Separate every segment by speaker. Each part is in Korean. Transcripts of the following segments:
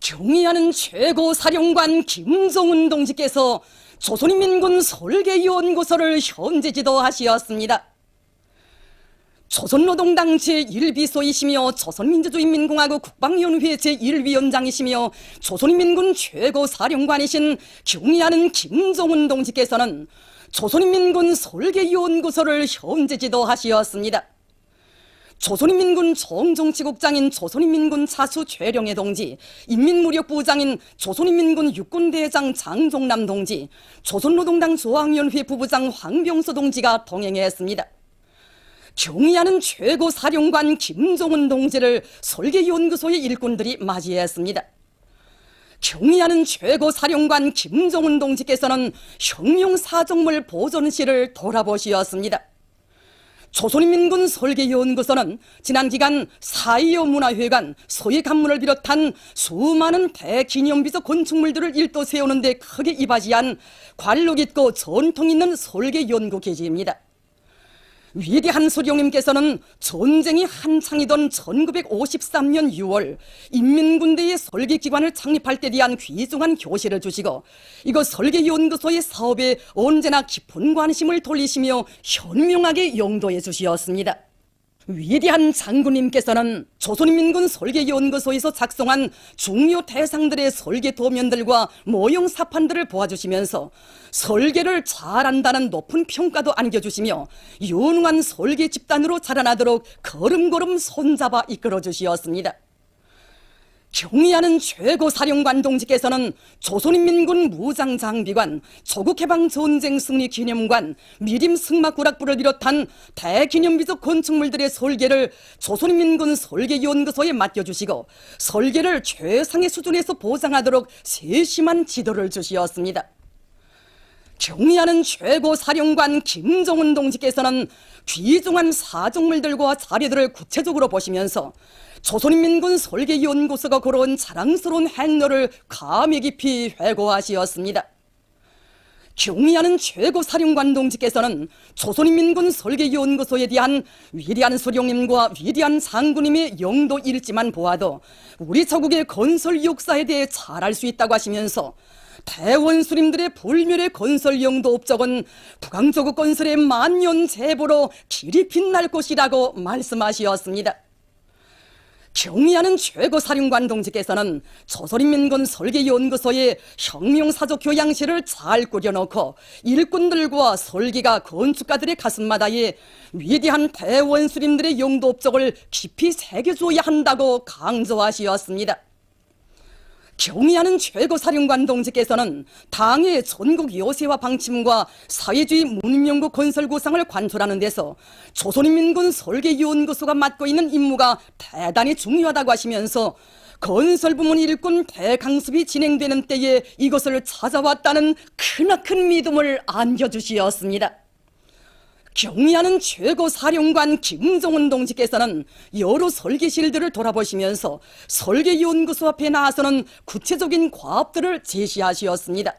Speaker 1: 경의하는 최고사령관 김정은 동지께서 조선인민군 설계연구소를 현재 지도하시었습니다. 조선노동당 제1비서이시며 조선민주주의인민공화국 국방위원회 제1위원장이시며 조선인민군 최고사령관이신 경의하는 김정은 동지께서는 조선인민군 설계연구소를 현재 지도하시었습니다. 조선인민군 총정치국장인 조선인민군 차수 최령해 동지, 인민무력부장인 조선인민군 육군대장 장종남 동지, 조선노동당 조항위원회 부부장 황병서 동지가 동행했습니다. 경의하는 최고사령관 김정은 동지를 설계연구소의 일꾼들이 맞이했습니다. 경의하는 최고사령관 김정은 동지께서는 혁명사정물 보존실을 돌아보시었습니다. 조선인민군 설계연구소는 지난 기간 4.25 문화회관, 소위관문을 비롯한 수많은 대기념비적 건축물들을 일도 세우는 데 크게 이바지한 관록 있고 전통 있는 설계연구기지입니다. 위대한 수령님께서는 전쟁이 한창이던 1953년 6월 인민군대의 설계기관을 창립할 때 대한 귀중한 교실을 주시고 이곳 설계연구소의 사업에 언제나 깊은 관심을 돌리시며 현명하게 용도해 주시었습니다. 위대한 장군님께서는 조선인민군 설계연구소에서 작성한 중요 대상들의 설계 도면들과 모형 사판들을 보아주시면서 설계를 잘한다는 높은 평가도 안겨주시며 유능한 설계 집단으로 자라나도록 걸음걸음 손잡아 이끌어주시었습니다. 경의하는 최고사령관 동지께서는 조선인민군 무장장비관, 조국해방전쟁승리기념관, 미림승마구락부를 비롯한 대기념비적 건축물들의 설계를 조선인민군 설계연구소에 맡겨주시고 설계를 최상의 수준에서 보장하도록 세심한 지도를 주시었습니다. 경의하는 최고사령관 김정은 동지께서는 귀중한 사정물들과 자료들을 구체적으로 보시면서 조선인민군 설계연구소가 걸어온 자랑스러운 행로를 감회 깊이 회고하시었습니다. 경의하는 최고사령관 동지께서는 조선인민군 설계연구소에 대한 위대한 수령님과 위대한 장군님의 영도 일지만 보아도 우리 조국의 건설 역사에 대해 잘 알 수 있다고 하시면서 대원수님들의 불멸의 건설 영도 업적은 북왕조국 건설의 만년 제보로 길이 빛날 것이라고 말씀하시었습니다. 경의하는 최고사령관 동지께서는 조선인민군 설계연구소에 혁명사적 교양실을 잘 꾸려놓고 일꾼들과 설계가 건축가들의 가슴마다에 위대한 대원수님들의 영도 업적을 깊이 새겨줘야 한다고 강조하시었습니다. 경의하는 최고사령관 동지께서는 당의 전국 요새화 방침과 사회주의 문명국 건설 구상을 관철하는 데서 조선인민군 설계연구소가 맡고 있는 임무가 대단히 중요하다고 하시면서 건설부문 일꾼 대강습이 진행되는 때에 이것을 찾아왔다는 크나큰 믿음을 안겨주시었습니다. 경의하는 최고사령관 김정은 동지께서는 여러 설계실들을 돌아보시면서 설계연구소 앞에 나서는 구체적인 과업들을 제시하시었습니다.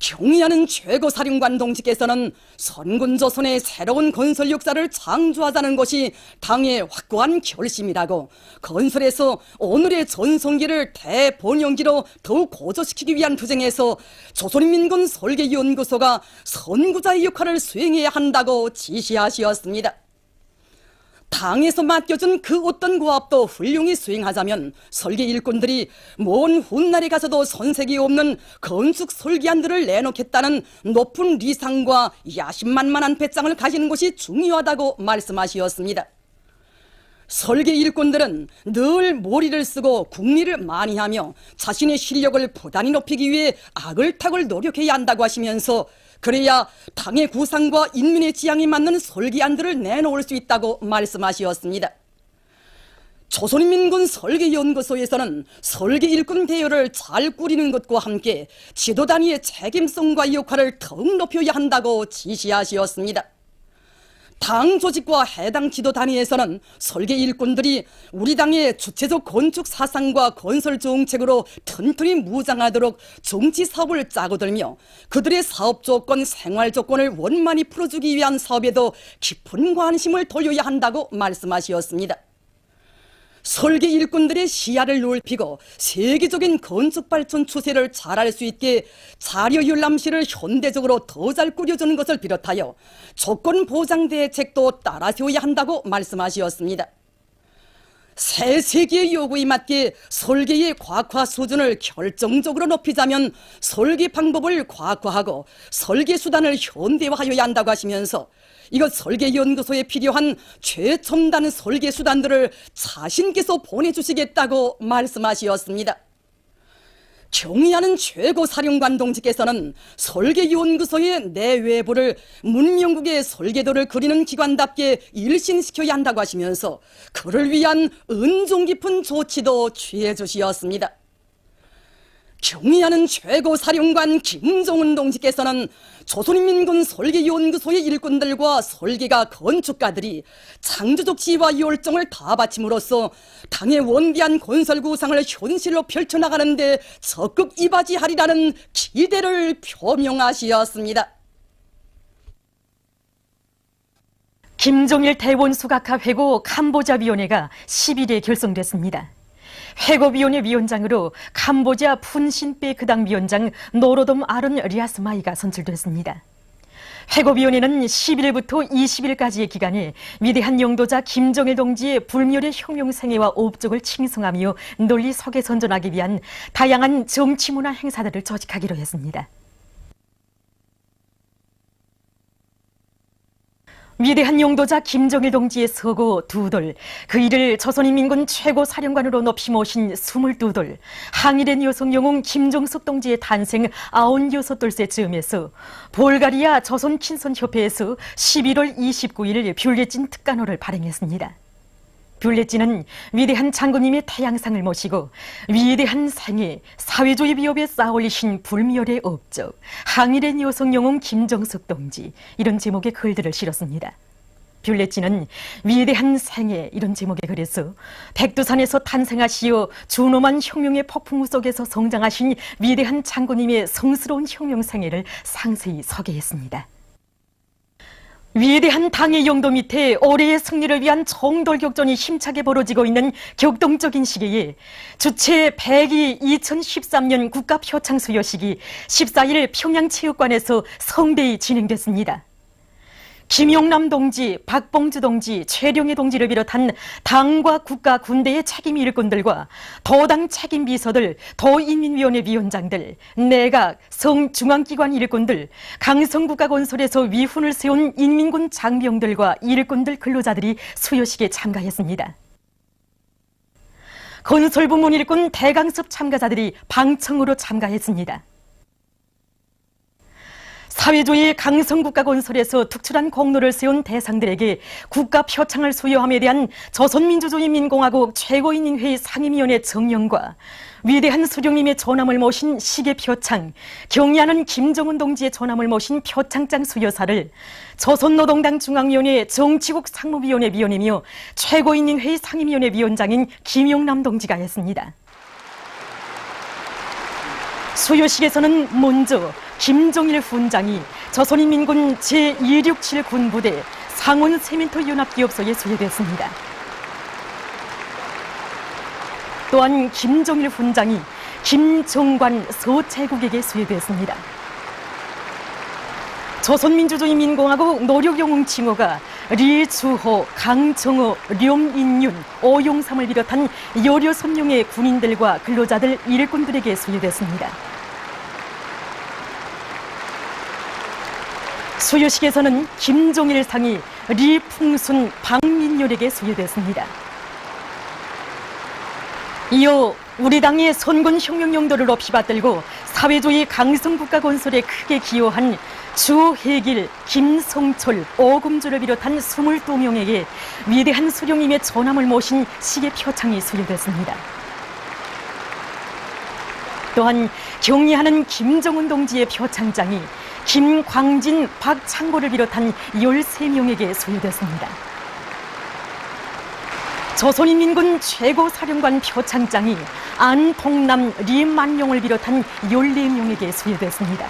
Speaker 1: 경의하는 최고사령관 동지께서는 선군조선의 새로운 건설 역사를 창조하자는 것이 당의 확고한 결심이라고 건설에서 오늘의 전성기를 대본영기로 더욱 고조시키기 위한 투쟁에서 조선인민군 설계연구소가 선구자의 역할을 수행해야 한다고 지시하시었습니다. 당에서 맡겨준 그 어떤 고압도 훌륭히 수행하자면 설계 일꾼들이 먼 훗날에 가서도 손색이 없는 건축 설계안들을 내놓겠다는 높은 리상과 야심만만한 배짱을 가지는 것이 중요하다고 말씀하시었습니다. 설계 일꾼들은 늘 머리를 쓰고 국리를 많이 하며 자신의 실력을 부단히 높이기 위해 악을탁을 노력해야 한다고 하시면서 그래야 당의 구상과 인민의 지향에 맞는 설계안들을 내놓을 수 있다고 말씀하시었습니다. 조선인민군 설계연구소에서는 설계 일꾼 대열을 잘 꾸리는 것과 함께 지도단위의 책임성과 역할을 더욱 높여야 한다고 지시하시었습니다. 당 조직과 해당 지도 단위에서는 설계 일꾼들이 우리 당의 주체적 건축 사상과 건설 정책으로 튼튼히 무장하도록 정치 사업을 짜고 들며 그들의 사업 조건, 생활 조건을 원만히 풀어주기 위한 사업에도 깊은 관심을 돌려야 한다고 말씀하셨습니다. 설계 일꾼들의 시야를 넓히고 세계적인 건축 발전 추세를 잘 알 수 있게 자료 열람실을 현대적으로 더 잘 꾸려주는 것을 비롯하여 조건 보장 대책도 따라 세워야 한다고 말씀하셨습니다. 새 세계의 요구에 맞게 설계의 과학화 수준을 결정적으로 높이자면 설계 방법을 과학화하고 설계 수단을 현대화하여야 한다고 하시면서 이것 설계연구소에 필요한 최첨단 설계 수단들을 자신께서 보내주시겠다고 말씀하셨습니다. 경의하는 최고사령관 동지께서는 설계연구소의 내외부를 문명국의 설계도를 그리는 기관답게 일신시켜야 한다고 하시면서 그를 위한 은종 깊은 조치도 취해 주시었습니다. 경의하는 최고사령관 김정은 동지께서는 조선인민군 설계연구소의 일꾼들과 설계가 건축가들이 창조적 지혜와 열정을 다 바침으로써 당의 원대한 건설 구상을 현실로 펼쳐나가는 데 적극 이바지하리라는 기대를 표명하시었습니다.
Speaker 2: 김종일 대원 수각화 회고 캄보자위원회가 10일에 결성됐습니다. 회고위원회 위원장으로 캄보자 푼신페 그당 위원장 노로돔 아론 리아스마이가 선출됐습니다. 회고위원회는 10일부터 20일까지의 기간에 위대한 영도자 김정일 동지의 불멸의 혁명 생애와 업적을 칭송하며 널리 서계선전하기 위한 다양한 정치문화 행사들을 조직하기로 했습니다. 위대한 영도자 김정일 동지의 서고 2돌, 그 일을 조선인민군 최고사령관으로 높이 모신 22돌, 항일의 여성 영웅 김종숙 동지의 탄생 96돌째 즈음에서 볼가리아 조선친선협회에서 11월 29일 뷸레진 특간호를 발행했습니다. 뷸레진은 위대한 장군님의 태양상을 모시고 위대한 생애, 사회주의 위협에 쌓아올리신 불멸의 업적, 항일의 여성 영웅 김정숙 동지, 이런 제목의 글들을 실었습니다. 뷸레진은 위대한 생애, 이런 제목의 글에서 백두산에서 탄생하시어 준엄한 혁명의 폭풍우 속에서 성장하신 위대한 장군님의 성스러운 혁명 생애를 상세히 소개했습니다. 위대한 당의 영도 밑에 올해의 승리를 위한 정돌격전이 힘차게 벌어지고 있는 격동적인 시기에 주최 102 2013년 국가표창수여식이 14일 평양체육관에서 성대히 진행됐습니다. 김용남 동지, 박봉주 동지, 최룡해 동지를 비롯한 당과 국가 군대의 책임 일꾼들과 도당 책임 비서들, 도인민위원회 위원장들, 내각, 성중앙기관 일꾼들, 강성국가건설에서 위훈을 세운 인민군 장병들과 일꾼들 근로자들이 수여식에 참가했습니다. 건설부문 일꾼 대강습 참가자들이 방청으로 참가했습니다. 사회주의 강성국가건설에서 특출한 공로를 세운 대상들에게 국가표창을 수여함에 대한 조선민주주의인민공화국 최고인민회의 상임위원회 정령과 위대한 수령님의 전함을 모신 시계표창, 경의하는 김정은 동지의 전함을 모신 표창장 수여사를 조선노동당 중앙위원회 정치국 상무위원회 위원이며 최고인민회의 상임위원회 위원장인 김용남 동지가 했습니다. 수여식에서는 먼저 김종일 훈장이 조선인민군 제267 군부대 상원 세민토 연합기업소에 수여됐습니다. 또한 김종일 훈장이 김정관 서채국에게 수여됐습니다. 조선민주주의인민공화국 노력영웅 칭호가 리주호, 강정호, 룡인윤, 오용삼을 비롯한 16명의 군인들과 근로자들 일꾼들에게 수여됐습니다. 수여식에서는 김종일상이 리풍순, 박민열에게 수여됐습니다. 이어 우리 당의 선군혁명 용도를 높이 받들고 사회주의 강성국가 건설에 크게 기여한 주해길, 김성철, 오금주를 비롯한 22명에게 위대한 수령님의 전함을 모신 시계표창이 수여됐습니다. 또한 경의하는 김정은 동지의 표창장이 김광진, 박창고를 비롯한 13명에게 수여됐습니다. 조선인민군 최고사령관 표창장이 안동남, 리만용을 비롯한 14명에게 수여됐습니다.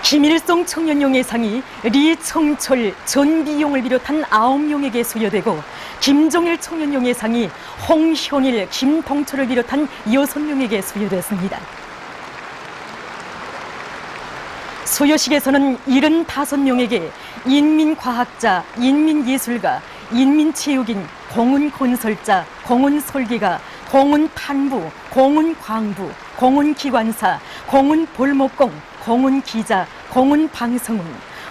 Speaker 2: 김일성 청년용예상이 리청철, 전비용을 비롯한 9명에게 수여되고 김정일 청년용예상이 홍현일, 김동철을 비롯한 6명에게 수여됐습니다. 수여식에서는 75명에게 인민과학자, 인민예술가, 인민체육인, 공훈건설자, 공훈설계가, 공훈탄부, 공훈광부, 공훈기관사, 공훈볼목공, 공훈기자, 공훈방성운,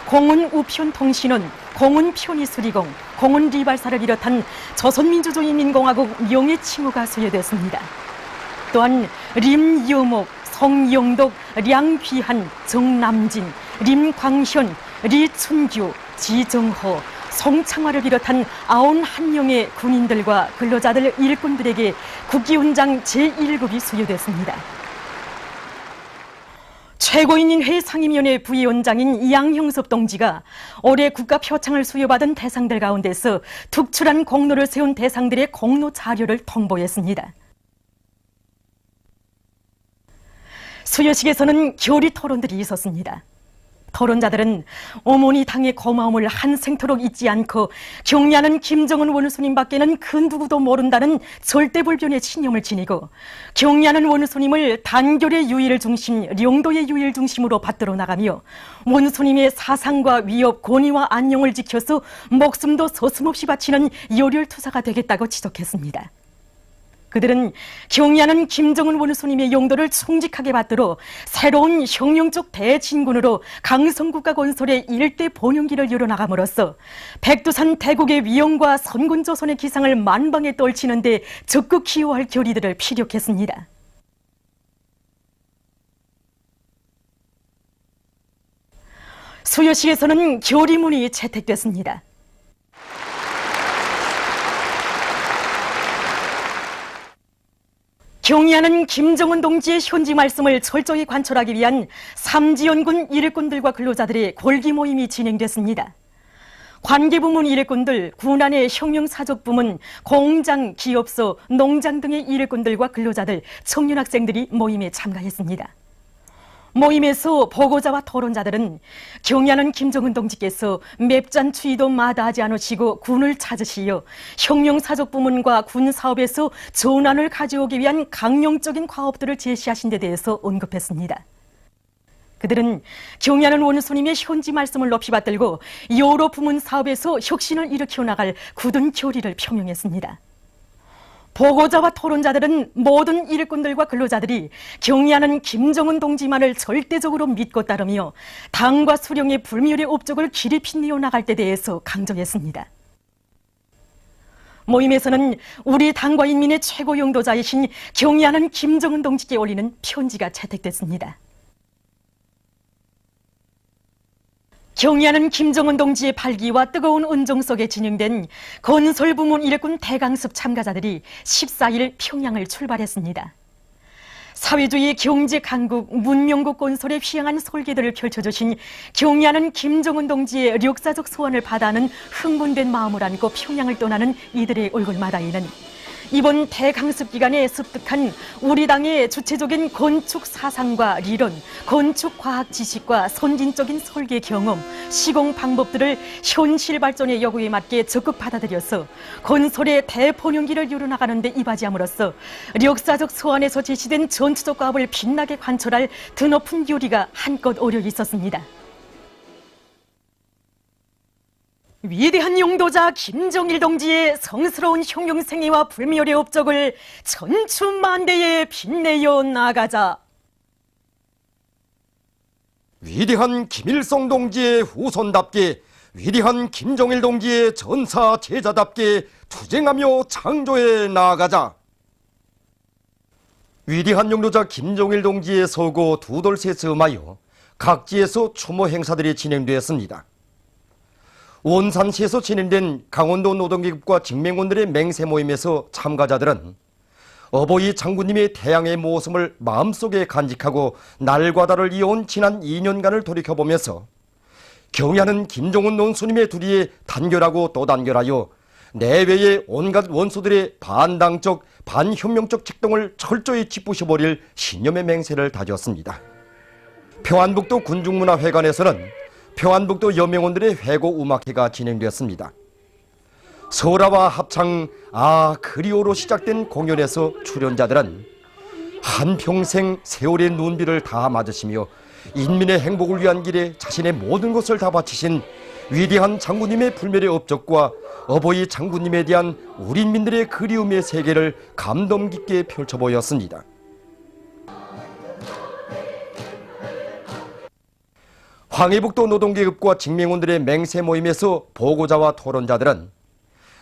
Speaker 2: 공훈우편통신원, 공훈편의수리공, 공훈리발사를 비롯한 조선민주주의인민공화국 명예칭호가 수여됐습니다. 또한 림여목, 성영덕, 량귀한, 정남진, 림광현, 리춘규, 지정호, 송창화를 비롯한 91명의 군인들과 근로자들 일꾼들에게 국기훈장 제1급이 수여됐습니다. 최고인민회 상임위원회 부위원장인 양형섭 동지가 올해 국가표창을 수여받은 대상들 가운데서 특출한 공로를 세운 대상들의 공로 자료를 통보했습니다. 수여식에서는 교리 토론들이 있었습니다. 토론자들은 어머니 당의 고마움을 한생토록 잊지 않고 경례하는 김정은 원수님밖에는 그 누구도 모른다는 절대불변의 신념을 지니고 경례하는 원수님을 단결의 유일 중심, 영도의 유일 중심으로 받들어 나가며 원수님의 사상과 위협, 권위와 안녕을 지켜서 목숨도 서슴없이 바치는 열혈투사가 되겠다고 지적했습니다. 그들은 경례하는 김정은 원수님의 용도를 충직하게 받들어 새로운 혁명적 대진군으로 강성국가 건설의 일대 본영기를 열어나감으로써 백두산 대국의 위엄과 선군조선의 기상을 만방에 떨치는 데 적극 기여할 결의들을 피력했습니다. 수여식에서는 결의문이 채택됐습니다. 경의하는 김정은 동지의 현지 말씀을 철저히 관철하기 위한 삼지연군 일꾼들과 근로자들의 골기 모임이 진행됐습니다. 관계부문 일꾼들, 군안의 혁명사적부문, 공장, 기업소, 농장 등의 일꾼들과 근로자들, 청년학생들이 모임에 참가했습니다. 모임에서 보고자와 토론자들은 경의하는 김정은 동지께서 맵잔 추위도 마다하지 않으시고 군을 찾으시어 혁명사적부문과 군사업에서 전환을 가져오기 위한 강령적인 과업들을 제시하신 데 대해서 언급했습니다. 그들은 경의하는 원수님의 현지 말씀을 높이 받들고 여러 부문 사업에서 혁신을 일으켜 나갈 굳은 결의를 표명했습니다. 보고자와 토론자들은 모든 일꾼들과 근로자들이 경의하는 김정은 동지만을 절대적으로 믿고 따르며 당과 수령의 불멸의 업적을 길이 빛내어 나갈 때 대해서 강조했습니다. 모임에서는 우리 당과 인민의 최고 영도자이신 경의하는 김정은 동지께 올리는 편지가 채택됐습니다. 경의하는 김정은 동지의 발기와 뜨거운 은정 속에 진행된 건설부문 일꾼 대강습 참가자들이 14일 평양을 출발했습니다. 사회주의 경제 강국, 문명국 건설에 휘황한 설계들을 펼쳐주신 경의하는 김정은 동지의 역사적 소원을 받아하는 흥분된 마음을 안고 평양을 떠나는 이들의 얼굴마다에는 이번 대강습 기간에 습득한 우리 당의 주체적인 건축 사상과 리론, 건축 과학 지식과 선진적인 설계 경험, 시공 방법들을 현실 발전의 요구에 맞게 적극 받아들여서 건설의 대본영기를 이뤄나가는 데 이바지함으로써 역사적 소환에서 제시된 전투적 과업을 빛나게 관철할 드높은 요리가 한껏 어려 있었습니다. 위대한 용도자 김정일 동지의 성스러운 혁명생애와 불멸의 업적을 천추만대에 빛내어 나가자.
Speaker 3: 위대한 김일성 동지의 후손답게 위대한 김정일 동지의 전사 제자답게 투쟁하며 창조해 나가자. 위대한 용도자 김정일 동지의 서고 두돌셋에 음하여 각지에서 추모 행사들이 진행되었습니다. 원산시에서 진행된 강원도 노동계급과 직맹원들의 맹세 모임에서 참가자들은 어버이 장군님의 태양의 모습을 마음속에 간직하고 날과 달을 이어온 지난 2년간을 돌이켜보면서 경의하는 김정은 원수님의 두리에 단결하고 또 단결하여 내외의 온갖 원수들의 반당적, 반혁명적 책동을 철저히 짚부셔버릴 신념의 맹세를 다졌습니다. 평안북도 군중문화회관에서는 평안북도 여명원들의 회고 음악회가 진행되었습니다. 설화와 합창, 그리오로 시작된 공연에서 출연자들은 한평생 세월의 눈비를 다 맞으시며 인민의 행복을 위한 길에 자신의 모든 것을 다 바치신 위대한 장군님의 불멸의 업적과 어버이 장군님에 대한 우리 인민들의 그리움의 세계를 감동 깊게 펼쳐 보였습니다. 황해북도 노동계급과 직맹원들의 맹세 모임에서 보고자와 토론자들은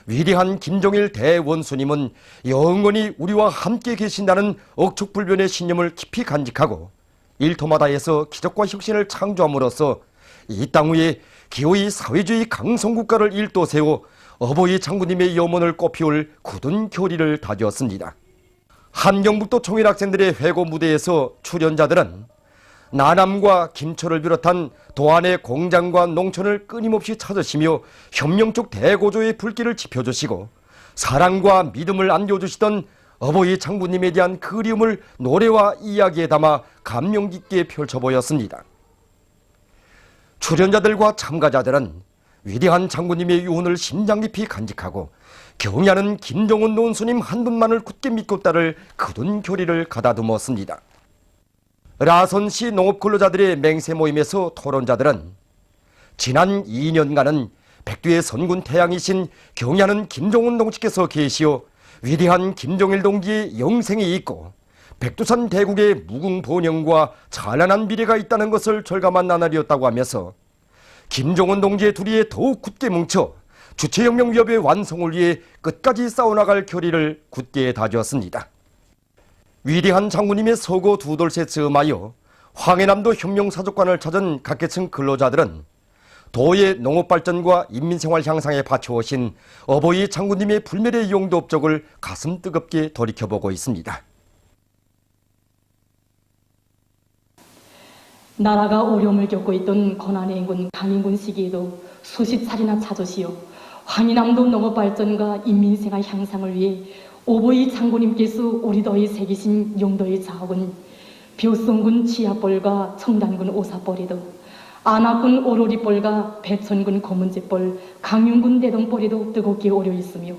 Speaker 3: 위대한 김종일 대원수님은 영원히 우리와 함께 계신다는 억축불변의 신념을 깊이 간직하고 일토마다에서 기적과 혁신을 창조함으로써 이 땅 위에 기호의 사회주의 강성국가를 일도세워 어버이 장군님의 염원을 꽃피울 굳은 교리를 다졌습니다. 한경북도 총일학생들의 회고 무대에서 출연자들은 나남과 김초를 비롯한 도안의 공장과 농촌을 끊임없이 찾으시며 혁명적 대고조의 불길을 지펴주시고 사랑과 믿음을 안겨주시던 어버이 장군님에 대한 그리움을 노래와 이야기에 담아 감명 깊게 펼쳐 보였습니다. 출연자들과 참가자들은 위대한 장군님의 유언을 심장 깊이 간직하고 경애하는 김정은 논수님 한 분만을 굳게 믿고 따를 굳은 교리를 가다듬었습니다. 라선시 농업근로자들의 맹세 모임에서 토론자들은 지난 2년간은 백두의 선군 태양이신 경애하는 김정은 동지께서 계시어 위대한 김종일 동지의 영생이 있고 백두산 대국의 무궁번영과 찬란한 미래가 있다는 것을 절감한 나날이었다고 하면서 김종은 동지의 둘이에 더욱 굳게 뭉쳐 주체혁명 위협의 완성을 위해 끝까지 싸워나갈 결의를 굳게 다졌습니다. 위대한 장군님의 서거 두 돌에 즈음하여 황해남도 혁명사족관을 찾은 각계층 근로자들은 도의 농업발전과 인민생활 향상에 바쳐오신 어버이 장군님의 불멸의 용도 업적을 가슴 뜨겁게 돌이켜보고 있습니다.
Speaker 4: 나라가 어려움을 겪고 있던 고난의 인군 강인군 시기에도 수십 차례나 찾으시어 황해남도 농업발전과 인민생활 향상을 위해 오보이 장군님께서 우리 도에 새기신 용도의 자옥은 벼성군 치아벌과 청단군 오사벌에도 안악군 오로리벌과 배천군 고문제벌, 강윤군 대동벌에도 뜨겁게 오려 있으며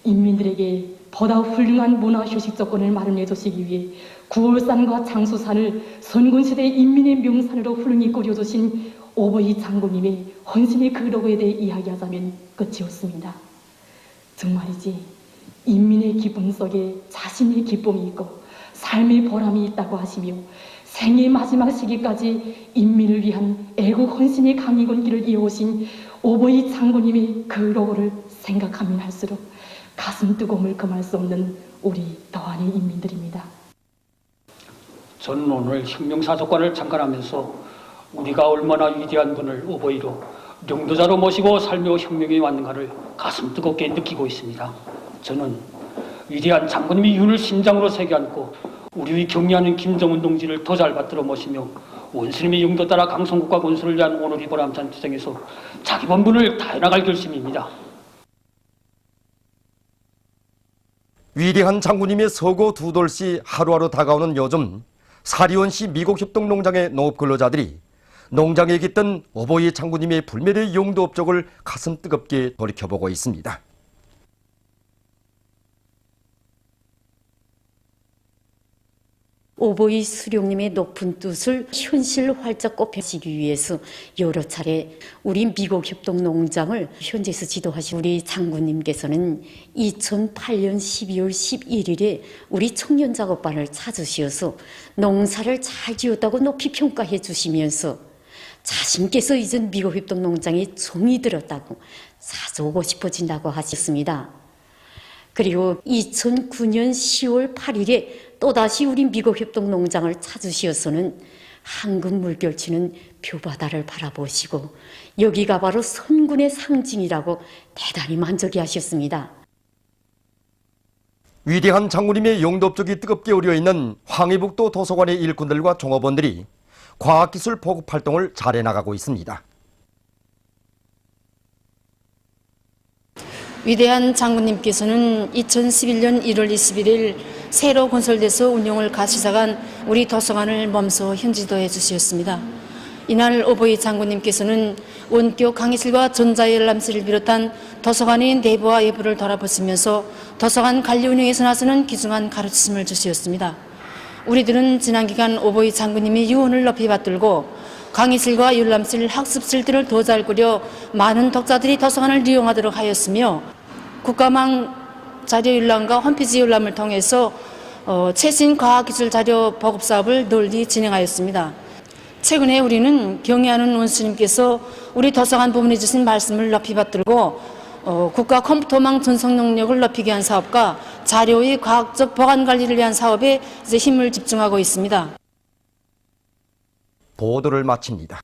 Speaker 4: 인민들에게 보다 훌륭한 문화휴식 조건을 마련해 주시기 위해 구월산과 장수산을 선군시대 인민의 명산으로 훌륭히 꾸려주신 오보이 장군님의 헌신의 그로그에 대해 이야기하자면 끝이 없습니다. 정말이지 인민의 기쁨 속에 자신의 기쁨이 있고 삶의 보람이 있다고 하시며 생의 마지막 시기까지 인민을 위한 애국 헌신의 강인군 길을 이어오신 오보이 장군님의 그로그를 생각하면 할수록 가슴 뜨거움을 금할 수 없는 우리 도안의 인민들입니다.
Speaker 5: 저는 오늘 혁명사족관을 참관하면서 우리가 얼마나 위대한 분을 오보이로 용도자로 모시고 살며 혁명해 왔는가를 가슴 뜨겁게 느끼고 있습니다. 저는 위대한 장군님의 윤을 심장으로 새겨안고 우리의 경애하는 김정은 동지를 더 잘 받들어 모시며 원수님의 용도 따라 강성국과 군수를 위한 오늘의 보람찬 투쟁에서 자기 본분을 다해나갈 결심입니다.
Speaker 3: 위대한 장군님의 서거 두 돌시 하루하루 다가오는 요즘 사리원시 미국협동 농장의 농업근로자들이 농장에 깃든 어버이 장군님의 불멸의 용도 업적을 가슴 뜨겁게 돌이켜보고 있습니다.
Speaker 6: 오보이 수령님의 높은 뜻을 현실 활짝 꼽혀지기 위해서 여러 차례 우리 미국협동 농장을 현지에서 지도하신 우리 장군님께서는 2008년 12월 11일에 우리 청년작업반을 찾으셔서 농사를 잘 지었다고 높이 평가해 주시면서 자신께서 이전 미국협동 농장에 정이 들었다고 사주오고 싶어진다고 하셨습니다. 그리고 2009년 10월 8일에 또다시 우리 미국협동 농장을 찾으시어서는 황금 물결치는 뷰바다를 바라보시고 여기가 바로 선군의 상징이라고 대단히 만족해 하셨습니다.
Speaker 3: 위대한 장군님의 용도 업적이 뜨겁게 우려있는 황해북도 도서관의 일꾼들과 종업원들이 과학기술 보급 활동을 잘 해나가고 있습니다.
Speaker 6: 위대한 장군님께서는 2011년 1월 21일
Speaker 7: 새로 건설돼서 운영을 갓 시작한 우리 도서관을 몸소 현지도해 주시었습니다. 이날 오보이 장군님께서는 원격 강의실과 전자열람실을 비롯한 도서관의 내부와 외부를 돌아보시면서 도서관 관리 운영에서 나서는 귀중한 가르침을 주시었습니다. 우리들은 지난 기간 오보이 장군님이 유언을 높이 받들고 강의실과 열람실, 학습실들을 더 잘 꾸려 많은 독자들이 도서관을 이용하도록 하였으며 국가망 자료 열람과 홈페이지 열람을 통해서 최신 과학기술 자료 보급 사업을 널리 진행하였습니다. 최근에 우리는 경애하는 원수님께서 우리 도서관 부문에 주신 말씀을 높이 받들고 국가 컴퓨터망 전송 능력을 높이기 위한 사업과 자료의 과학적 보관 관리를 위한 사업에 이제 힘을 집중하고 있습니다.
Speaker 3: 보도를 마칩니다.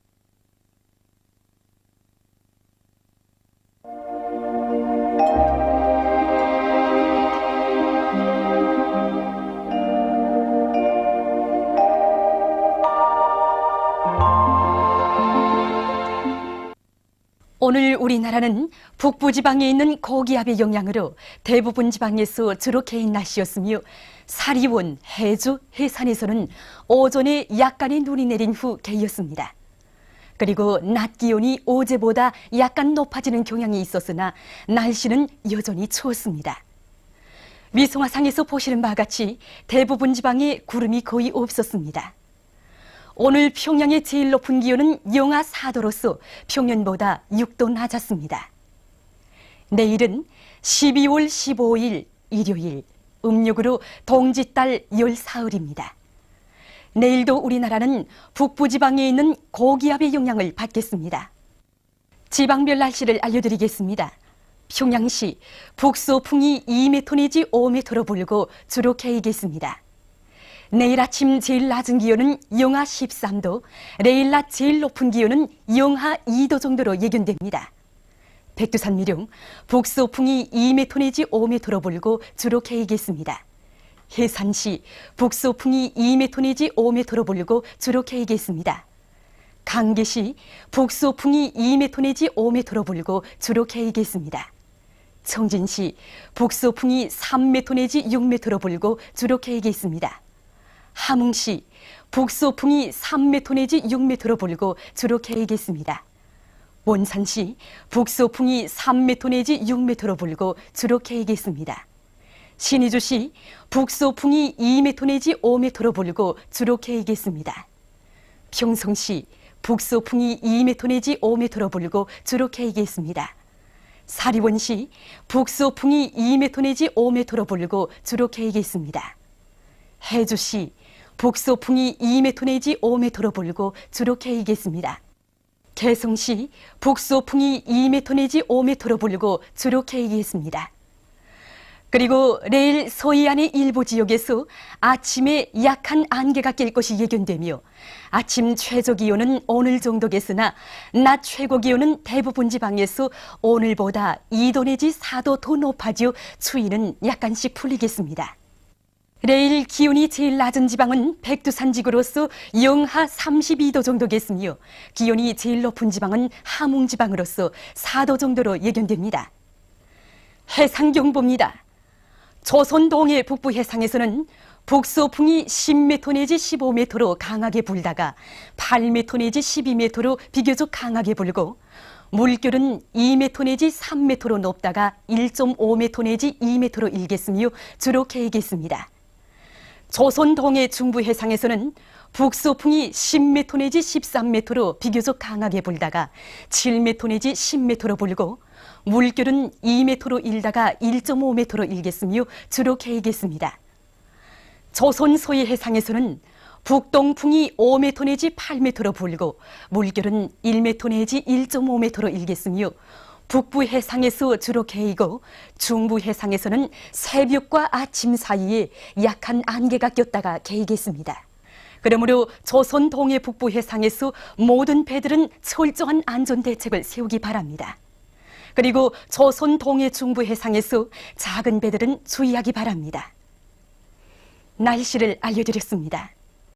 Speaker 2: 오늘 우리나라는 북부지방에 있는 고기압의 영향으로 대부분 지방에서 주로 개인 날씨였으며 사리원, 해주, 해산에서는 오전에 약간의 눈이 내린 후 개였습니다. 그리고 낮 기온이 어제보다 약간 높아지는 경향이 있었으나 날씨는 여전히 추웠습니다. 위성화상에서 보시는 바와 같이 대부분 지방에 구름이 거의 없었습니다. 오늘 평양의 제일 높은 기온은 영하 4도로서 평년보다 6도 낮았습니다. 내일은 12월 15일 일요일, 음력으로 동짓달 열사흘입니다. 내일도 우리나라는 북부지방에 있는 고기압의 영향을 받겠습니다. 지방별 날씨를 알려드리겠습니다. 평양시 북서풍이 2m 내지 5m로 불고 주로 개이겠습니다. 내일 아침 제일 낮은 기온은 영하 13도, 내일 낮 제일 높은 기온은 영하 2도 정도로 예견됩니다. 백두산 미룡, 북서풍이 2m 내지 5m로 불고 주로 개이겠습니다. 해산시, 북서풍이 2m 내지 5m로 불고 주로 개이겠습니다. 강계시, 북서풍이 2m 내지 5m로 불고 주로 개이겠습니다. 청진시, 북서풍이 3m 내지 6m로 불고 주로 개이겠습니다. 함흥시, 북서풍이 3m 내지 6m로 불고 주로 개이겠습니다. 원산시, 북서풍이 3m 내지 6m로 불고 주로 개이겠습니다. 신의주시, 북서풍이 2m 내지 5m로 불고 주로 개이겠습니다. 평성시, 북서풍이 2m 내지 5m로 불고 주로 개이겠습니다. 사리원시, 북서풍이 2m 내지 5m로 불고 주로 개이겠습니다. 해주시, 북서풍이 2m 내지 5m로 불고 주로 개이겠습니다. 개성시, 북서풍이 2m 내지 5m로 불고 주로 개이겠습니다. 그리고 내일 서해안의 일부 지역에서 아침에 약한 안개가 낄 것이 예견되며 아침 최저 기온은 오늘 정도겠으나 낮 최고 기온은 대부분 지방에서 오늘보다 2도 내지 4도 더 높아지어 추위는 약간씩 풀리겠습니다. 내일 기온이 제일 낮은 지방은 백두산 지구로서 영하 32도 정도겠으며 기온이 제일 높은 지방은 함흥 지방으로서 4도 정도로 예견됩니다. 해상경보입니다. 조선 동해 북부 해상에서는 북서풍이 10m 내지 15m로 강하게 불다가 8m 내지 12m로 비교적 강하게 불고 물결은 2m 내지 3m로 높다가 1.5m 내지 2m로 일겠으며 주로 개이겠습니다. 조선 동해 중부 해상에서는 북서풍이 10m 내지 13m로 비교적 강하게 불다가 7m 내지 10m로 불고 물결은 2m로 일다가 1.5m로 일겠으며 주로 개이겠습니다. 조선 서해 해상에서는 북동풍이 5m 내지 8m로 불고 물결은 1m 내지 1.5m로 일겠으며 북부 해상에서 주로 개이고 중부 해상에서는 새벽과 아침 사이에 약한 안개가 꼈다가 개이겠습니다. 그러므로 조선 동해 북부 해상에서 모든 배들은 철저한 안전 대책을 세우기 바랍니다. 그리고 조선 동해 중부 해상에서 작은 배들은 주의하기 바랍니다. 날씨를 알려드렸습니다.